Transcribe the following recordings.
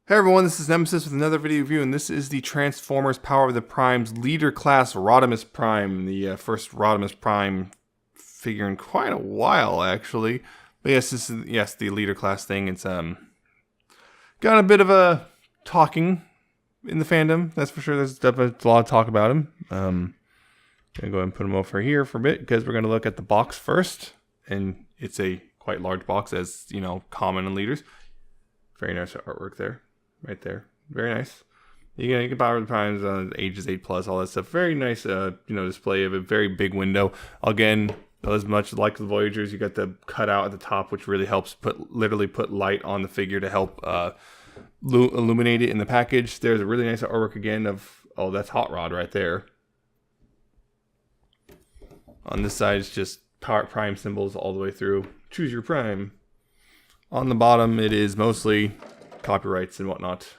Hey everyone, this is Nemesis with another video review, and this is the Transformers Power of the Primes Leader Class Rodimus Prime, the first Rodimus Prime figure in quite a while, actually. But yes, this is the Leader Class thing. It's got a bit of a talking in the fandom, that's for sure. There's definitely a lot of talk about him. Gonna go ahead and put him over here for a bit because we're gonna look at the box first, and it's a quite large box, as you know, common in leaders. Very nice artwork there. Right there, very nice. You can Power the Primes on ages 8+, all that stuff. Very nice, display of a very big window. Again, as much like the Voyagers, you got the cutout at the top, which really helps literally put light on the figure to help illuminate it in the package. There's a really nice artwork again of that's Hot Rod right there. On this side, it's just Prime symbols all the way through. Choose your Prime. On the bottom, it is mostly copyrights and whatnot.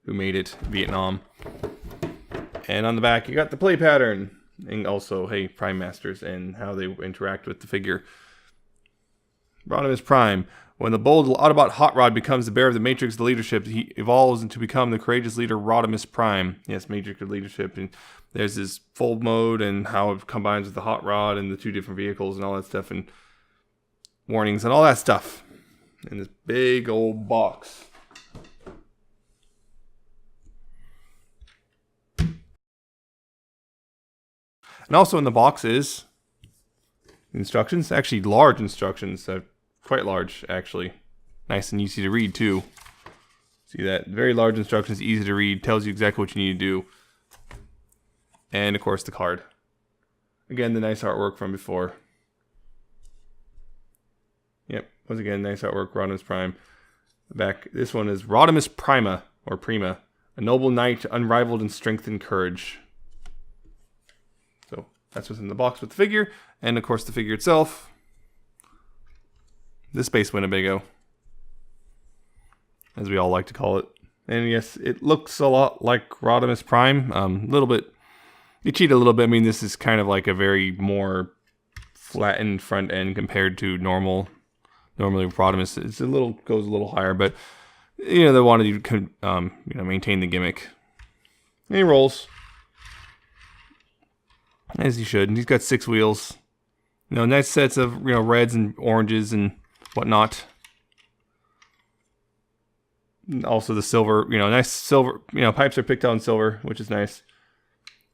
Who made it? Vietnam. And on the back, you got the play pattern. And also, hey, Prime Masters and how they interact with the figure. Rodimus Prime. When the bold Autobot Hot Rod becomes the bearer of the Matrix of leadership, he evolves into become the courageous leader Rodimus Prime. Yes, Matrix of leadership. And there's this fold mode and how it combines with the Hot Rod and the two different vehicles and all that stuff. And warnings and all that stuff. In this big old box. And also in the box is instructions, actually large instructions, quite large actually. Nice and easy to read too. See that? Very large instructions, easy to read, tells you exactly what you need to do. And of course the card. Again, the nice artwork from before. Yep, once again, nice artwork, Rodimus Prime. Back, this one is Rodimus Prima, or Prima. A noble knight, unrivaled in strength and courage. So, that's what's in the box with the figure. And, of course, the figure itself. The Space Winnebago. As we all like to call it. And, yes, it looks a lot like Rodimus Prime. A little bit, they cheat a little bit. I mean, this is kind of like a very more flattened front end compared to normally Rodimus goes a little higher, but they wanted to maintain the gimmick. And he rolls as he should. And he's got 6 wheels. Nice sets of reds and oranges and whatnot. And also the silver, nice silver. Pipes are picked out in silver, which is nice.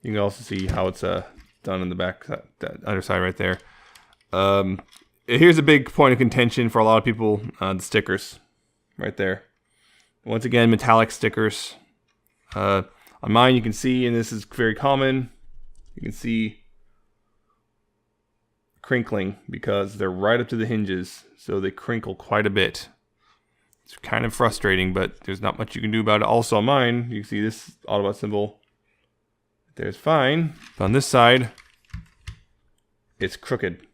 You can also see how it's done in the back, that underside right there. Here's a big point of contention for a lot of people, the stickers right there. Once again, metallic stickers. On mine you can see, and this is very common, you can see crinkling because they're right up to the hinges, so they crinkle quite a bit. It's kind of frustrating, but there's not much you can do about it. Also on mine, you can see this Autobot symbol. There's fine. But on this side, it's crooked.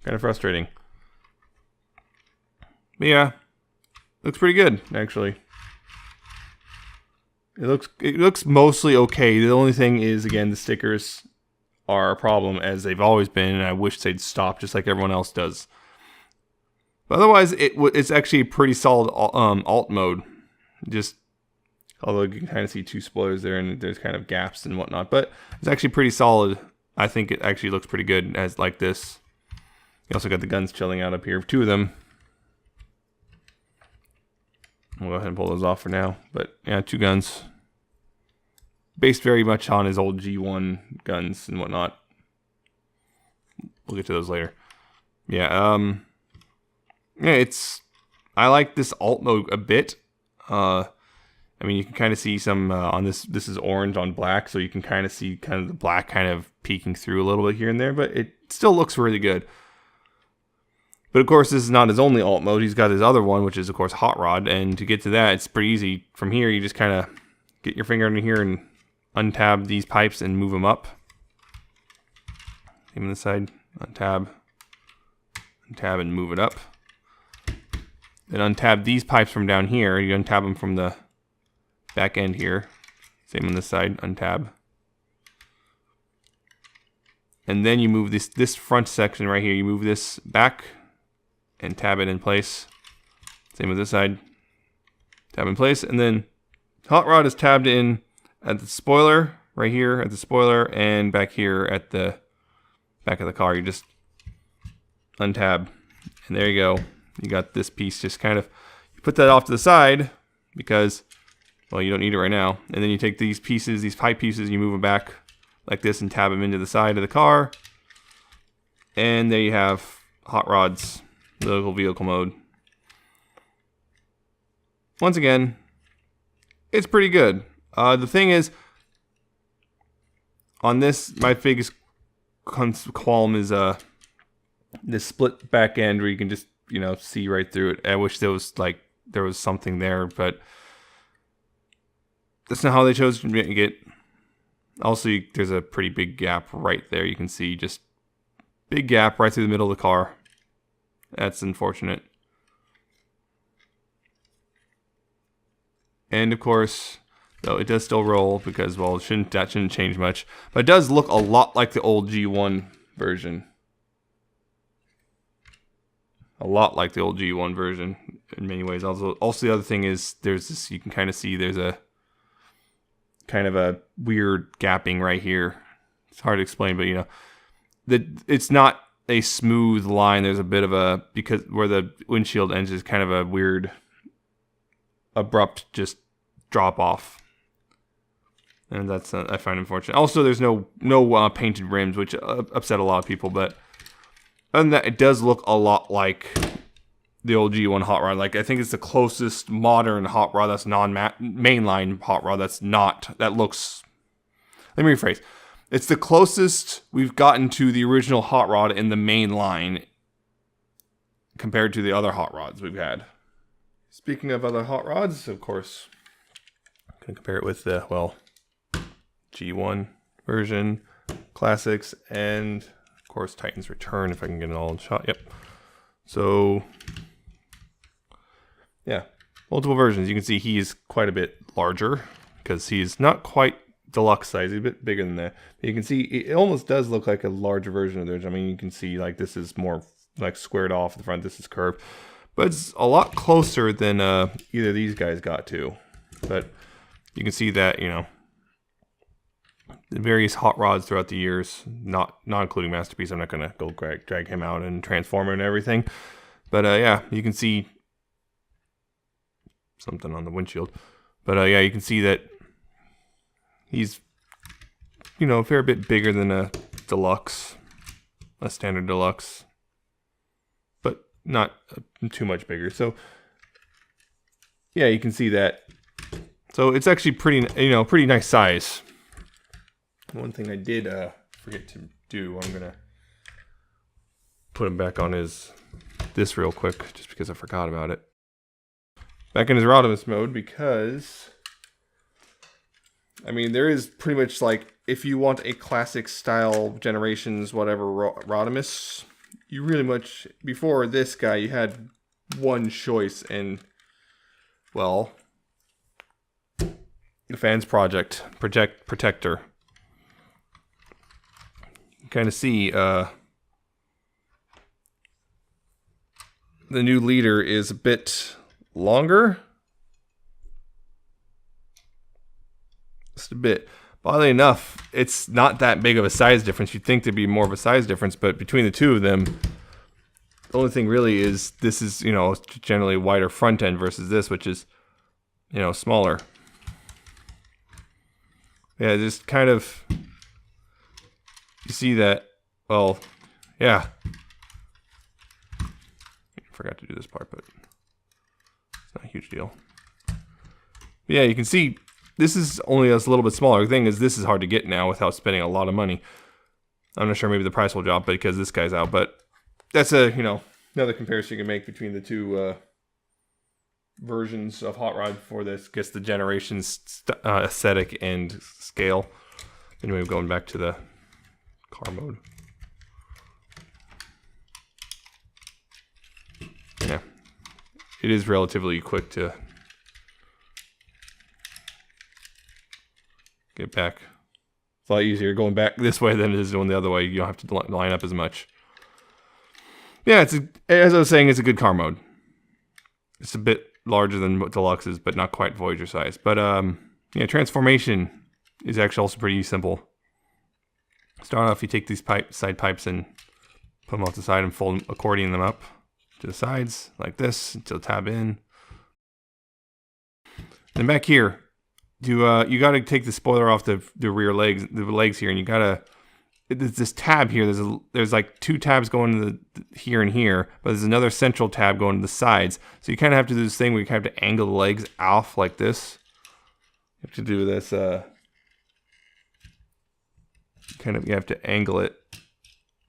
Kind of frustrating. But yeah, looks pretty good actually. It looks mostly okay. The only thing is, again, the stickers are a problem, as they've always been, and I wish they'd stop just like everyone else does. But otherwise, it's actually a pretty solid alt mode. Although you can kind of see 2 spoilers there, and there's kind of gaps and whatnot, but it's actually pretty solid. I think it actually looks pretty good as like this. You also got the guns chilling out up here, 2 of them. We'll go ahead and pull those off for now. But yeah, 2 guns. Based very much on his old G1 guns and whatnot. We'll get to those later. Yeah, I like this alt mode a bit. I mean, you can kind of see some on this. This is orange on black, so you can kind of see kind of the black kind of peeking through a little bit here and there, but it still looks really good. But of course, this is not his only alt mode. He's got his other one, which is, of course, Hot Rod. And to get to that, it's pretty easy. From here, you just kind of get your finger in here and untab these pipes and move them up. Same on this side. Untab. Untab and move it up. Then untab these pipes from down here. You untab them from the back end here. Same on this side. Untab. And then you move this front section right here. You move this back and tab it in place. Same with this side. Tab in place, and then hot rod is tabbed in at the spoiler, right here at the spoiler, and back here at the back of the car. You just untab, and there you go. You got this piece just kind of, you put that off to the side because, well, you don't need it right now. And then you take these pieces, these pipe pieces, you move them back like this and tab them into the side of the car. And there you have hot rods, local vehicle mode. Once again, it's pretty good. The thing is, on this, my biggest qualm is this split back end where you can just, you know, see right through it. I wish there was something there, but that's not how they chose to make it. Also, there's a pretty big gap right there. You can see just big gap right through the middle of the car. That's unfortunate. And of course, though it does still roll because, well, that shouldn't change much. But it does look a lot like the old G1 version. A lot like the old G1 version in many ways. Also the other thing is there's this, you can kind of see there's a kind of a weird gapping right here. It's hard to explain, but you know, it's not a smooth line. There's a bit of a, because where the windshield ends is kind of a weird, abrupt just drop off. And that's, I find unfortunate. Also, there's no painted rims, which upset a lot of people, but other than that, it does look a lot like the old G1 hot rod. Like, I think it's the closest modern hot rod that's non-mainline hot rod that looks, let me rephrase. It's the closest we've gotten to the original hot rod in the main line compared to the other hot rods we've had. Speaking of other hot rods, of course, I can compare it with the, well, G1 version, Classics, and of course Titan's Return, if I can get it all in shot. Yep. So, yeah, multiple versions. You can see he is quite a bit larger because he's not quite deluxe size. He's a bit bigger than that. You can see it almost does look like a larger version of theirs. I mean, you can see like this is more like squared off the front. This is curved, but it's a lot closer than either of these guys got to. But you can see that, you know, the various hot rods throughout the years, not including Masterpiece. I'm not gonna go drag him out and transform and everything. But yeah, you can see something on the windshield. But yeah, you can see that he's, you know, a fair bit bigger than a deluxe, a standard deluxe, but not too much bigger. So yeah, you can see that. So it's actually pretty, you know, pretty nice size. One thing I did forget to do, I'm gonna put him back on this real quick, just because I forgot about it. Back in his Rodimus mode, because I mean, there is pretty much like, if you want a classic style Generations whatever Rodimus, you really much, before this guy, you had one choice, and well, the Fans Protector. You kind of see the new leader is a bit longer. Just a bit. Oddly enough, it's not that big of a size difference. You'd think there'd be more of a size difference, but between the two of them, the only thing really is this is, you know, generally wider front end versus this, which is, you know, smaller. Yeah, just kind of, you see that, well, yeah. I forgot to do this part, but it's not a huge deal. But yeah, you can see this is only a little bit smaller. The thing is, this is hard to get now without spending a lot of money. I'm not sure, maybe the price will drop because this guy's out, but that's a, you know, another comparison you can make between the two versions of Hot Rod for this, gets the Generations aesthetic and scale. Anyway, going back to the car mode. Yeah, it is relatively quick to get back. It's a lot easier going back this way than it is going the other way. You don't have to line up as much. Yeah, it's as I was saying, it's a good car mode. It's a bit larger than Deluxe's, but not quite Voyager size. But yeah, transformation is actually also pretty simple. Start off, you take these side pipes and put them off the side and fold accordion them up to the sides like this until tab in. Then back here, you got to take the spoiler off the rear legs, the legs here, and you gotta. There's this tab here. There's like 2 tabs going to the here and here, but there's another central tab going to the sides. So you kind of have to do this thing where you have to angle the legs off like this. You have to do this. You have to angle it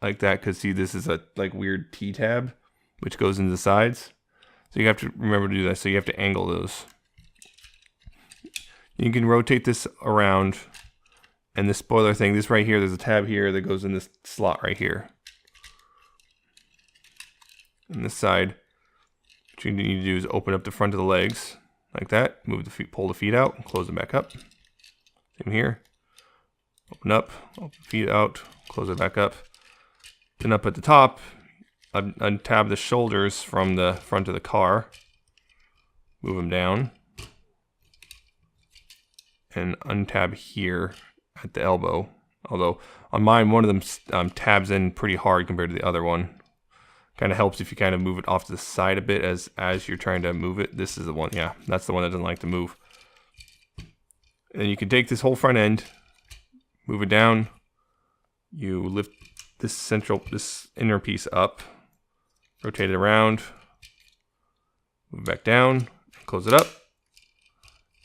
like that, because see, this is a like weird T tab which goes into the sides. So you have to remember to do that. So you have to angle those. You can rotate this around, and this spoiler thing, this right here, there's a tab here that goes in this slot right here. On this side, what you need to do is open up the front of the legs like that. Move the feet, pull the feet out, and close them back up. Same here. Open up, open the feet out, close it back up. Then up at the top, untab the shoulders from the front of the car. Move them down. And untab here at the elbow. Although on mine, one of them tabs in pretty hard compared to the other one. Kind of helps if you kind of move it off to the side a bit as you're trying to move it. This is the one, yeah, that's the one that doesn't like to move. And you can take this whole front end, move it down. You lift this inner piece up, rotate it around, move it back down, close it up,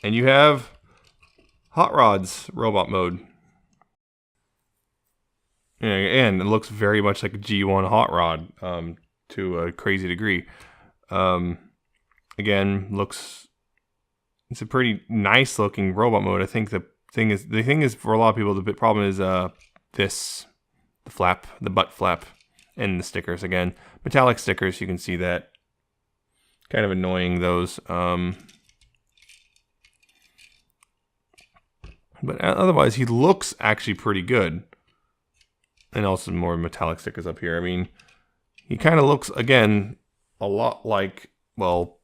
and you have Hot Rod's robot mode. And it looks very much like a G1 Hot Rod to a crazy degree. Again, it's a pretty nice looking robot mode. I think the thing is for a lot of people, the big problem is the butt flap, and the stickers. Again, metallic stickers, you can see that. Kind of annoying, those. But otherwise, he looks actually pretty good. And also more metallic stickers up here. I mean, he kind of looks, again, a lot like, well,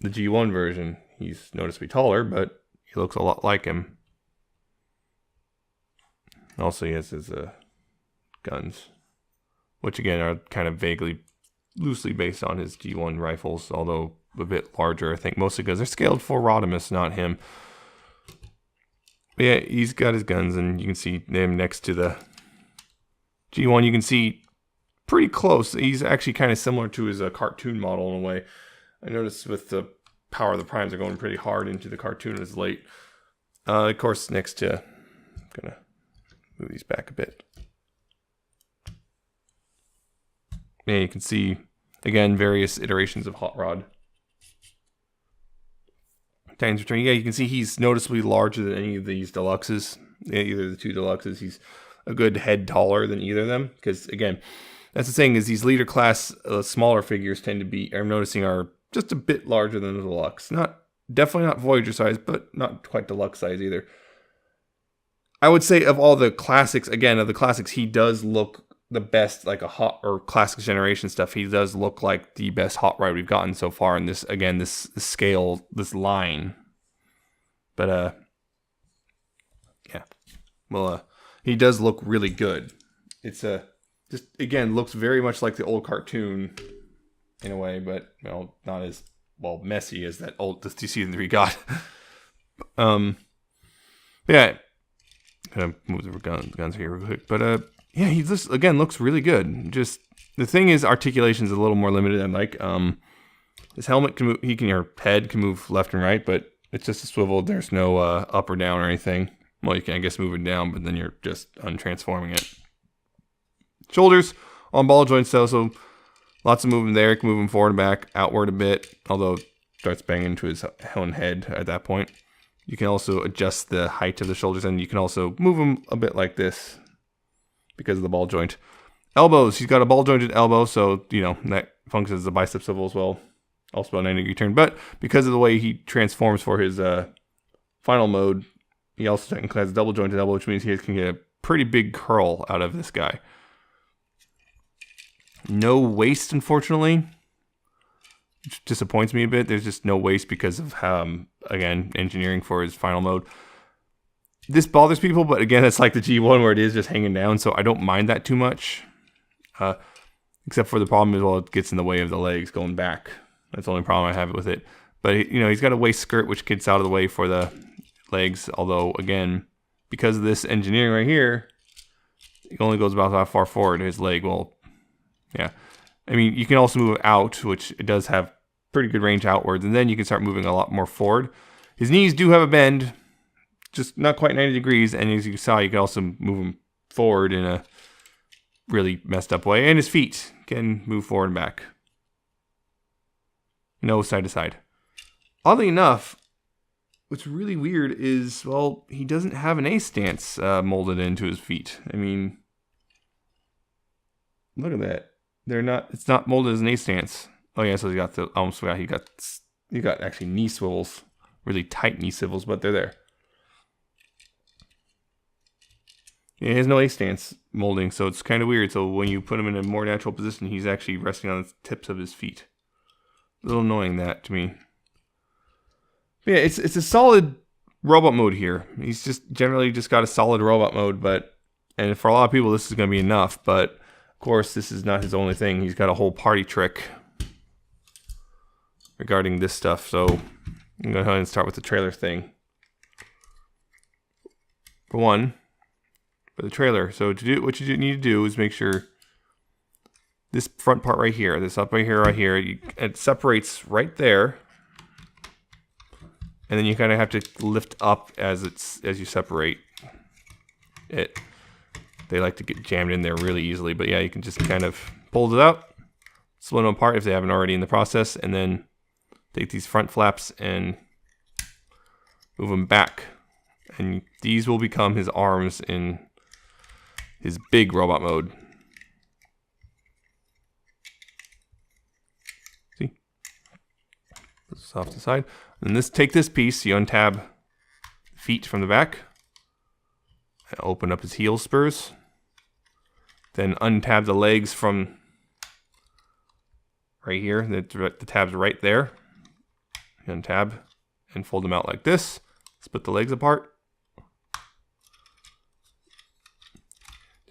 the G1 version. He's noticeably taller, but he looks a lot like him. Also, he has his guns, which again are kind of loosely based on his G1 rifles, although a bit larger, I think, mostly because they're scaled for Rodimus, not him. But yeah, he's got his guns, and you can see them next to the G1. You can see pretty close. He's actually kind of similar to his cartoon model in a way. I noticed with the Power of the Primes, are going pretty hard into the cartoon as late. Of course, next to, I'm gonna move these back a bit. Yeah, you can see, again, various iterations of Hot Rod. Titans Return. Yeah, you can see he's noticeably larger than any of these Deluxes. Yeah, either of the 2 Deluxes. He's a good head taller than either of them. Because, again, that's the thing, is these leader class smaller figures tend to be, I'm noticing, are just a bit larger than the Deluxe. Definitely not Voyager size, but not quite Deluxe size either. I would say of all the classics, again, of the classics, he does look the best, like a hot or classic generation stuff. He does look like the best Hot Rod we've gotten so far in this, again, this scale, this line. But yeah, well, he does look really good. It's just, again, looks very much like the old cartoon in a way, but well, not as well messy as that old DC3 got. Yeah, gonna move the guns here real quick, but yeah, he just, again, looks really good. Just, the thing is, articulation is a little more limited. And like, his helmet can move, your head can move left and right, but it's just a swivel. There's no up or down or anything. Well, you can, I guess, move it down, but then you're just untransforming it. Shoulders on ball joints, though, so lots of movement there. You can move him forward and back, outward a bit, although starts banging into his own head at that point. You can also adjust the height of the shoulders, and you can also move them a bit like this, because of the ball joint. Elbows, he's got a ball jointed elbow, so, you know, that functions as a bicep swivel as well. Also about a 90-degree turn. But because of the way he transforms for his final mode, he also technically has a double jointed elbow, which means he can get a pretty big curl out of this guy. No waist, unfortunately. which disappoints me a bit. There's just no waist because of, again, engineering for his final mode. This bothers people, but again, it's like the G1 where it is just hanging down, so I don't mind that too much. Except for the problem is, well, it gets in the way of the legs going back. That's the only problem I have with it. But, you know, he's got a waist skirt, which gets out of the way for the legs. Although, again, because of this engineering right here, it only goes about that far forward. His leg will, yeah. I mean, you can also move it out, which it does have pretty good range outwards. And then you can start moving a lot more forward. His knees do have a bend, just not quite 90 degrees. And as you saw, you can also move them forward in a really messed up way. And his feet can move forward and back. No side to side. Oddly enough, what's really weird is, well, he doesn't have an A stance molded into his feet. I mean, look at that. They're not. It's not molded as an A stance. Oh yeah, so he got the. I almost forgot he got actually knee swivels, really tight knee swivels, but they're there. Yeah, he has no A stance molding, so it's kind of weird. So when you put him in a more natural position, he's actually resting on the tips of his feet. A little annoying, that to me. But yeah, it's a solid robot mode here. He's just generally just got a solid robot mode, and for a lot of people this is going to be enough. But of course, this is not his only thing. He's got a whole party trick regarding this stuff. So I'm going to go ahead and start with the trailer thing. For one, for the trailer. So to do what you need to do is make sure this front part right here, this up right here, it separates right there. And then you kind of have to lift up as you separate it. They like to get jammed in there really easily, but yeah, you can just kind of pull it out, split them apart if they haven't already in the process, and then take these front flaps and move them back. And these will become his arms in his big robot mode. See? Put this off to the side. And take this piece, you untab feet from the back. And open up his heel spurs. Then untab the legs from right here. The tab's right there. You untab and fold them out like this. Split the legs apart.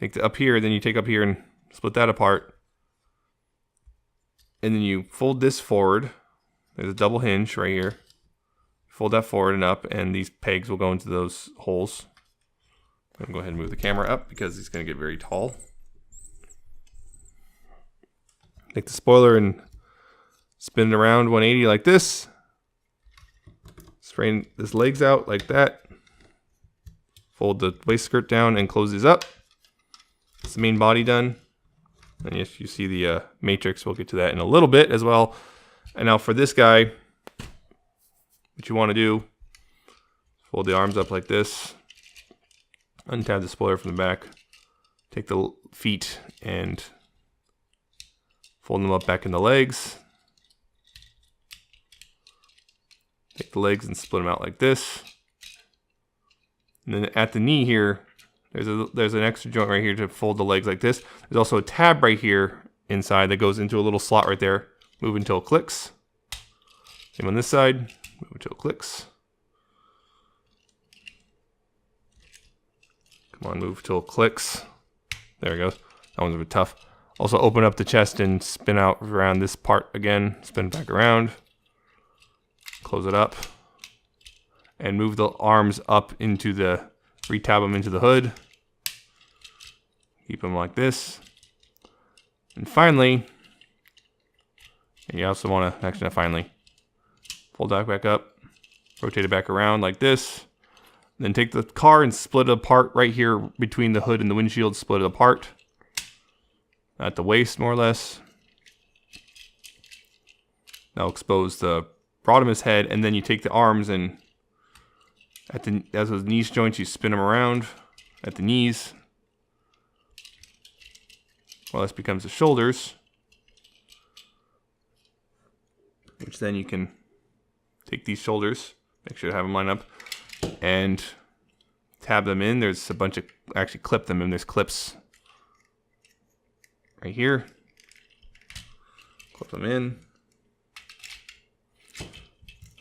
Take the up here, then you take up here and split that apart. And then you fold this forward. There's a double hinge right here. Fold that forward and up, and these pegs will go into those holes. I'm going to go ahead and move the camera up because it's going to get very tall. Take the spoiler and spin it around 180 like this. Straighten this legs out like that. Fold the waist skirt down and close these up. That's the main body done. And yes, you see the matrix. We'll get to that in a little bit as well. And now for this guy, what you want to do, fold the arms up like this, untab the spoiler from the back, take the feet and fold them up back in the legs, take the legs and split them out like this, and then at the knee here, there's an extra joint right here to fold the legs like this. There's also a tab right here inside that goes into a little slot right there. Move until it clicks. Same on this side. Move until it clicks. Come on, move until it clicks. There it goes. That one's a bit tough. Also open up the chest and spin out around this part again. Spin back around. Close it up. And move the arms up into the, retab them into the hood. Keep them like this. And finally, and you also want to, actually not finally, fold that back up, rotate it back around like this, then take the car and split it apart right here between the hood and the windshield, split it apart at the waist more or less. Now expose the Rodimus head, and then you take the arms and as those knee joints, you spin them around at the knees. Well, this becomes the shoulders, which then you can take these shoulders, make sure to have them line up, and tab them in. There's a bunch of, actually clip them in. There's clips right here. Clip them in.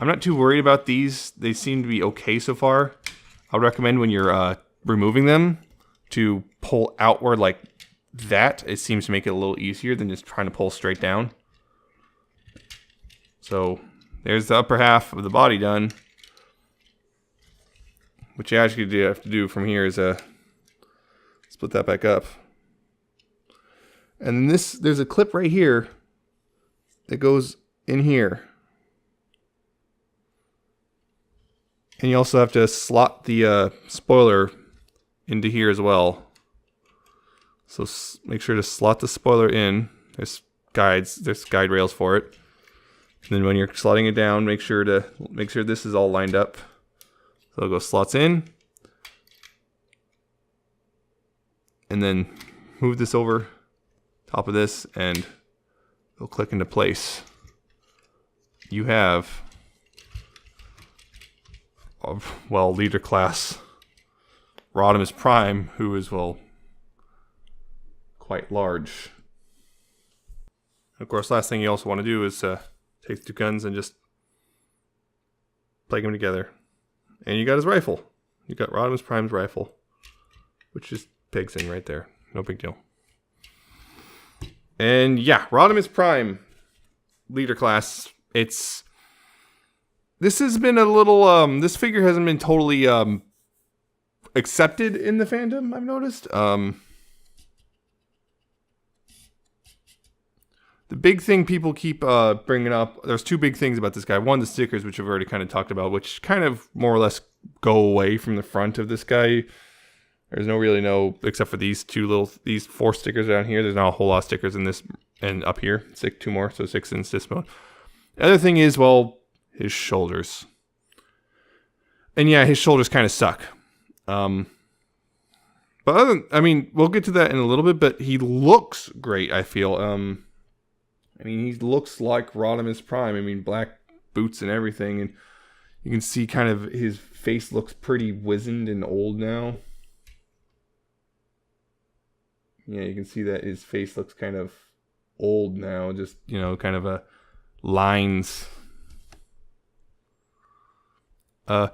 I'm not too worried about these. They seem to be okay so far. I would recommend when you're removing them to pull outward like that. It seems to make it a little easier than just trying to pull straight down. So there's the upper half of the body done. What you actually have to do from here is split that back up. And then there's a clip right here that goes in here. And you also have to slot the spoiler into here as well. So make sure to slot the spoiler in. There's guide rails for it. And then when you're slotting it down, make sure this is all lined up. So it'll go slots in. And then move this over top of this and it'll click into place. You have leader class Rodimus Prime, who is, quite large. Of course, last thing you also want to do is take the two guns and just plug them together. And you got his rifle. You got Rodimus Prime's rifle, which is pigs in right there. No big deal. And yeah, Rodimus Prime, leader class. This has been a little, this figure hasn't been totally accepted in the fandom, I've noticed. The big thing people keep bringing up, there's two big things about this guy. One, the stickers, which I've already kind of talked about, which kind of more or less go away from the front of this guy. There's no, except for these these 4 stickers down here. There's not a whole lot of stickers in this, and up here, 2 more, so 6 in this mode. The other thing is, his shoulders. And yeah, his shoulders kind of suck. But we'll get to that in a little bit, but he looks great, I feel. He looks like Rodimus Prime. Black boots and everything, and you can see kind of his face looks pretty wizened and old now. Yeah, you can see that his face looks kind of old now, just, kind of lines. But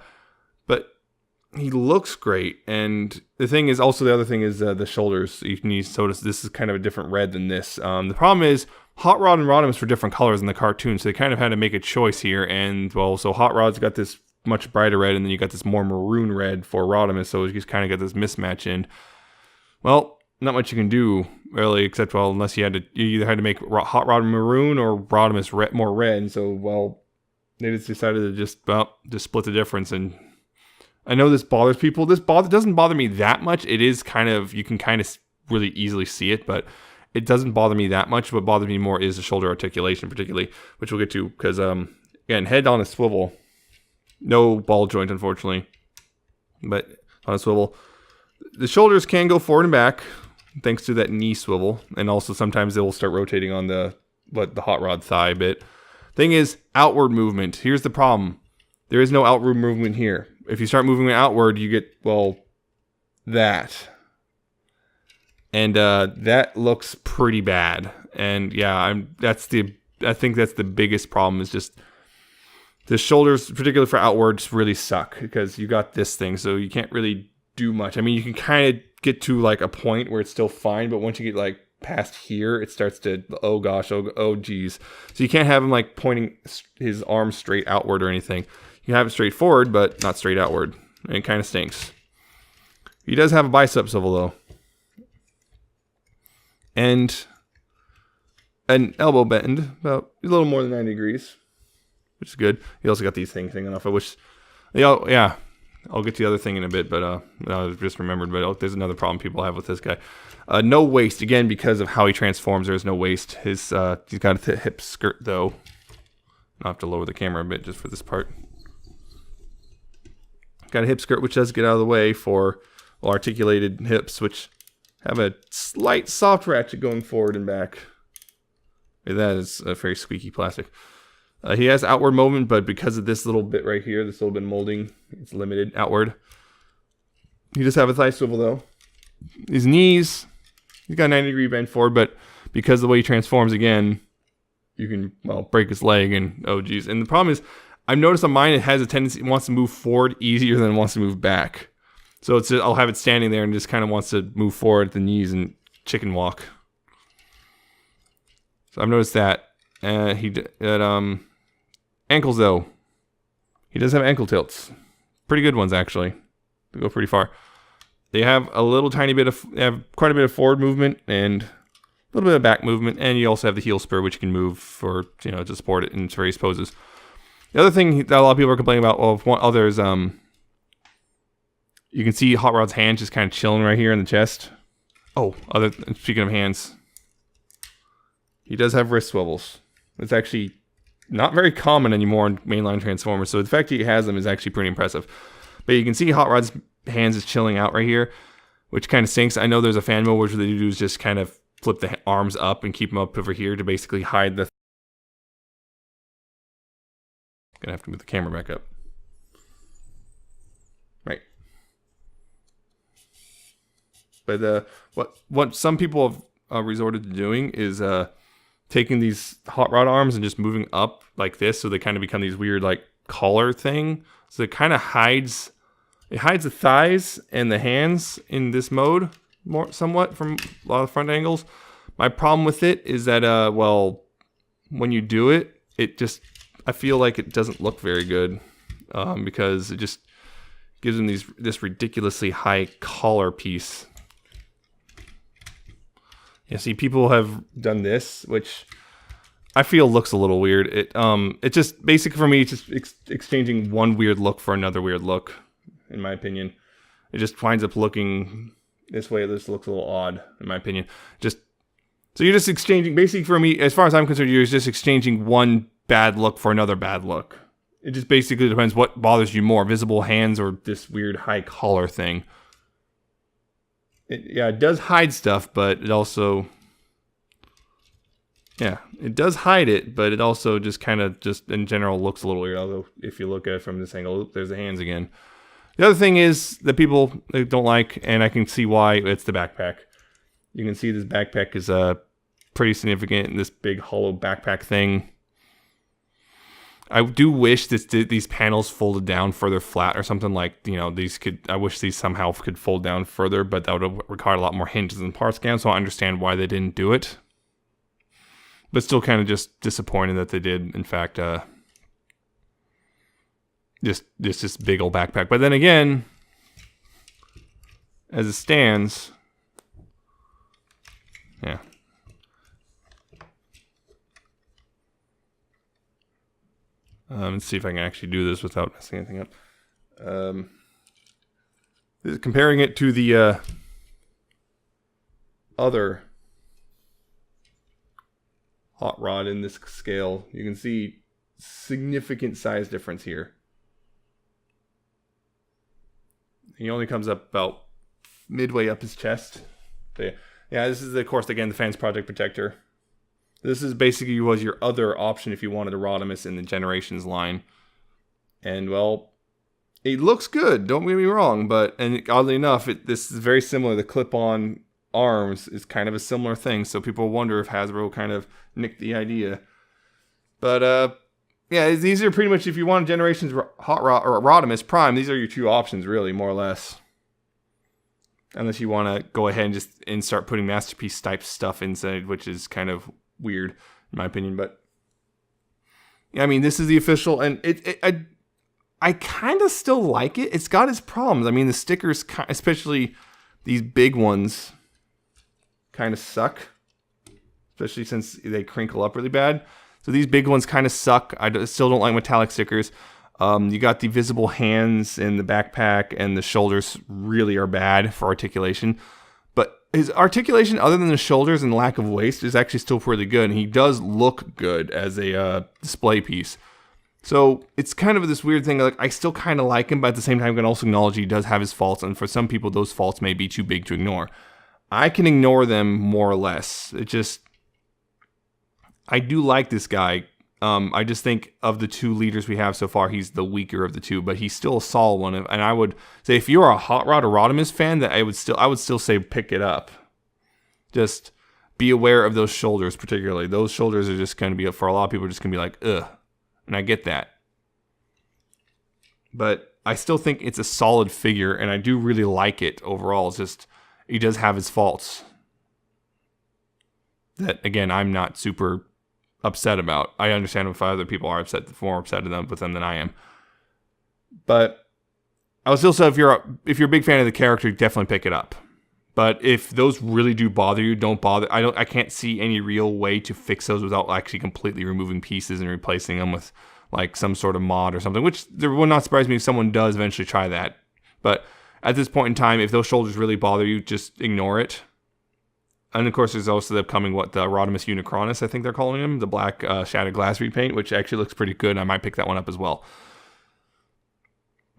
he looks great, and the other thing is the shoulders. You can notice this is kind of a different red than this. The problem is Hot Rod and Rodimus were different colors in the cartoon, so they kind of had to make a choice here. And so Hot Rod's got this much brighter red, and then you got this more maroon red for Rodimus, so you just kind of got this mismatch. And not much you can do really, except unless you either had to make Hot Rod maroon or Rodimus more red. So they just decided to just split the difference. And I know this bothers people. This doesn't bother me that much. It is kind of, you can kind of really easily see it, but it doesn't bother me that much. What bothers me more is the shoulder articulation, particularly, which we'll get to, because again, head on a swivel, no ball joint, unfortunately, but on a swivel, the shoulders can go forward and back thanks to that knee swivel, and also sometimes they will start rotating on the Hot Rod thigh bit. Thing is, outward movement. Here's the problem. There is no outward movement here. If you start moving it outward, you get, that. And that looks pretty bad. And yeah, I think that's the biggest problem, is just the shoulders, particularly for outwards, really suck, because you got this thing, so you can't really do much. You can kind of get to a point where it's still fine, but once you get past here, it starts to, oh gosh, oh geez. So you can't have him pointing his arms straight outward or anything. You can have it straight forward, but not straight outward. And it kind of stinks. He does have a bicep swivel though, and an elbow bend, about a little more than 90 degrees, which is good. He also got these things hanging off, yeah. I'll get to the other thing in a bit, but I just remembered. But there's another problem people have with this guy. No waist, again, because of how he transforms. There is no waist. He's got a hip skirt though. I'll have to lower the camera a bit just for this part. Got a hip skirt, which does get out of the way for articulated hips, which have a slight soft ratchet going forward and back. That is a very squeaky plastic. He has outward movement, but because of this little bit right here, this little bit of molding, it's limited outward. He does have a thigh swivel though. His knees, he's got a 90-degree bend forward, but because of the way he transforms, again, you can break his leg, and oh geez. And the problem is, I've noticed on mine it has a tendency, it wants to move forward easier than it wants to move back. So it's I'll have it standing there and just kind of wants to move forward at the knees and chicken walk. So I've noticed that. Ankles though, he does have ankle tilts, pretty good ones actually. They go pretty far. They have a little tiny bit of, they have quite a bit of forward movement and a little bit of back movement, and you also have the heel spur, which you can move for, you know, to support it in its various poses. The other thing that a lot of people are complaining about, well, one other is you can see Hot Rod's hand just kind of chilling right here in the chest. Oh, speaking of hands, he does have wrist swivels. It's actually not very common anymore in mainline Transformers, so the fact he has them is actually pretty impressive. But you can see Hot Rod's hands is chilling out right here, which kind of stinks. I know there's a fan mode which they do is just kind of flip the arms up and keep them up over here to basically hide the... Gonna have to move the camera back up. Right. But what some people have resorted to doing is taking these Hot Rod arms and just moving up like this, so they kind of become these weird like collar thing. So it kind of hides the thighs and the hands in this mode more somewhat from a lot of front angles. My problem with it is that well, when you do it, I feel like it doesn't look very good because it just gives them this ridiculously high collar piece. Yeah, see, people have done this, which I feel looks a little weird. It just basically for me, it's just exchanging one weird look for another weird look, in my opinion. It just winds up looking this way. This looks a little odd, in my opinion. So you're just exchanging, basically for me, as far as I'm concerned, you're just exchanging one bad look for another bad look. It just basically depends what bothers you more, visible hands or this weird high collar thing. It does hide stuff, but it also... Yeah, it does hide it, but it also just kind of in general looks a little weird. Although if you look at it from this angle, there's the hands again. The other thing is that people don't like, and I can see why, it's the backpack. You can see this backpack is pretty significant, this big hollow backpack thing. I do wish these panels folded down further flat or something, like, you know, I wish these somehow could fold down further, but that would have required a lot more hinges and part scan, so I understand why they didn't do it. But still kind of just disappointed that they did, in fact, just this big old backpack. But then again, as it stands, yeah. Let's see if I can actually do this without messing anything up. Comparing it to the other Hot Rod in this scale, you can see significant size difference here. He only comes up about midway up his chest. So yeah, this is, of course, again, the Fans Project Protector. This is basically was your other option if you wanted a Rodimus in the Generations line. And, well, it looks good, don't get me wrong, but, and oddly enough, this is very similar. The clip-on arms is kind of a similar thing, so people wonder if Hasbro kind of nicked the idea. But, yeah, these are pretty much, if you want Generations Hot Rod or Rodimus Prime, these are your two options, really, more or less. Unless you want to go ahead and start putting Masterpiece type stuff inside, which is kind of weird, in my opinion. But yeah, I mean, this is the official, and I kind of still like it. It's got its problems. I mean, the stickers, especially these big ones, kind of suck, especially since they crinkle up really bad. So these big ones kind of suck. I still don't like metallic stickers. You got the visible hands in the backpack, and the shoulders really are bad for articulation. But his articulation, other than the shoulders and lack of waist, is actually still pretty good. And he does look good as a display piece. So it's kind of this weird thing. Like, I still kind of like him, but at the same time, I can also acknowledge he does have his faults. And for some people, those faults may be too big to ignore. I can ignore them more or less. I do like this guy. I just think of the two leaders we have so far, he's the weaker of the two, but he's still a solid one. And I would say, if you're a Hot Rod or Rodimus fan, that I would still say pick it up. Just be aware of those shoulders, particularly. Those shoulders are just going to be, for a lot of people, just going to be like, ugh. And I get that. but I still think it's a solid figure, and I do really like it overall. It's just, he does have his faults that, again, I'm not super upset about. I understand if other people are more upset with them than I am. But I would still say if you're a big fan of the character, definitely pick it up. But if those really do bother you, don't bother. I can't see any real way to fix those without actually completely removing pieces and replacing them with like some sort of mod or something, which there would not surprise me if someone does eventually try that. But at this point in time, if those shoulders really bother you, just ignore it. And of course, there's also the upcoming, the Rodimus Unicronus, I think they're calling him, the black shattered glass repaint, which actually looks pretty good. I might pick that one up as well.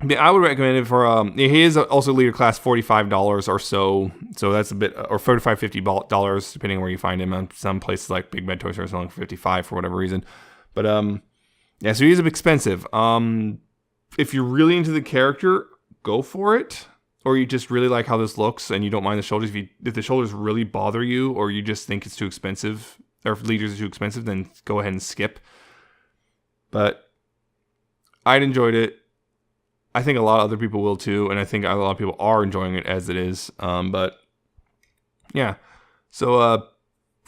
But I would recommend it for, he is also leader class $45 or so. So that's a bit, or $45, $50, depending on where you find him. Some places like Big Bad Toy Store is selling for $55 for whatever reason. But, yeah, so he is a bit expensive. If you're really into the character, go for it. Or you just really like how this looks and you don't mind the shoulders. If the shoulders really bother you, or you just think it's too expensive, or if leaders are too expensive, then go ahead and skip. But I'd enjoyed it. I think a lot of other people will too, and I think a lot of people are enjoying it as it is. But yeah, so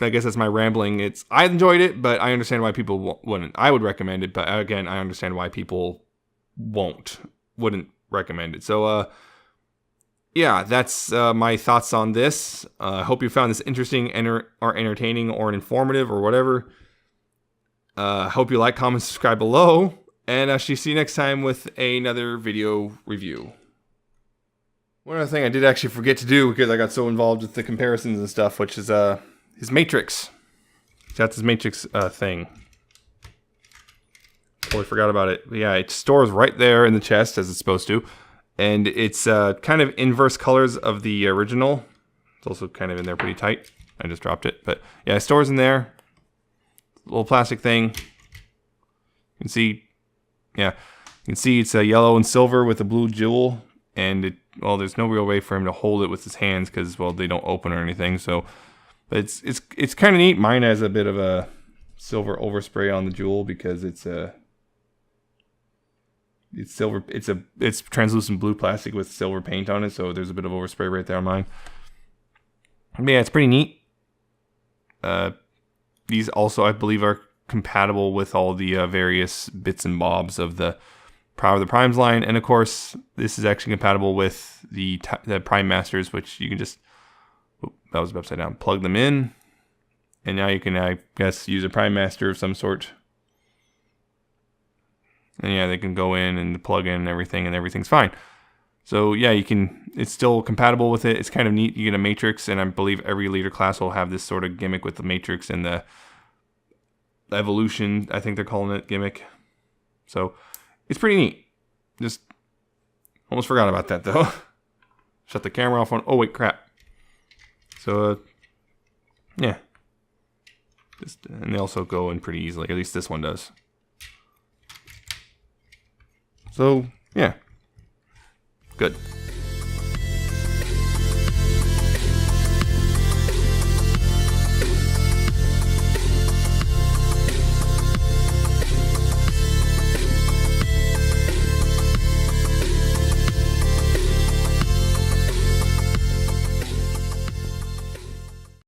I guess that's my rambling. I enjoyed it, but I understand why people wouldn't. I would recommend it, but again, I understand why people wouldn't recommend it. So yeah, that's my thoughts on this. I hope you found this interesting or entertaining or informative or whatever. Hope you like, comment, subscribe below. And I shall see you next time with another video review. One other thing I did actually forget to do because I got so involved with the comparisons and stuff, which is his Matrix. He's got this Matrix thing. Totally forgot about it. But yeah, it stores right there in the chest as it's supposed to. And it's kind of inverse colors of the original. It's also kind of in there pretty tight. I just dropped it. But yeah, it stores in there. Little plastic thing. You can see... Yeah, you can see it's yellow and silver with a blue jewel, and there's no real way for him to hold it with his hands because, well, they don't open or anything. So, but it's kind of neat. Mine has a bit of a silver overspray on the jewel because it's silver. It's translucent blue plastic with silver paint on it. So there's a bit of overspray right there on mine. But yeah, it's pretty neat. These also, I believe, are compatible with all the various bits and bobs of the Power of the Primes line, and of course this is actually compatible with the Prime Masters, which you can just that was upside down, plug them in, and now you can, I guess, use a Prime Master of some sort, and yeah, they can go in and plug in and everything's fine. So yeah, it's still compatible with it. It's kind of neat. You get a Matrix, and I believe every leader class will have this sort of gimmick with the Matrix and the evolution, I think they're calling it, gimmick. So it's pretty neat. Just almost forgot about that though. Shut the camera off on. Oh wait, crap. So yeah, and they also go in pretty easily. At least this one does. So yeah, good.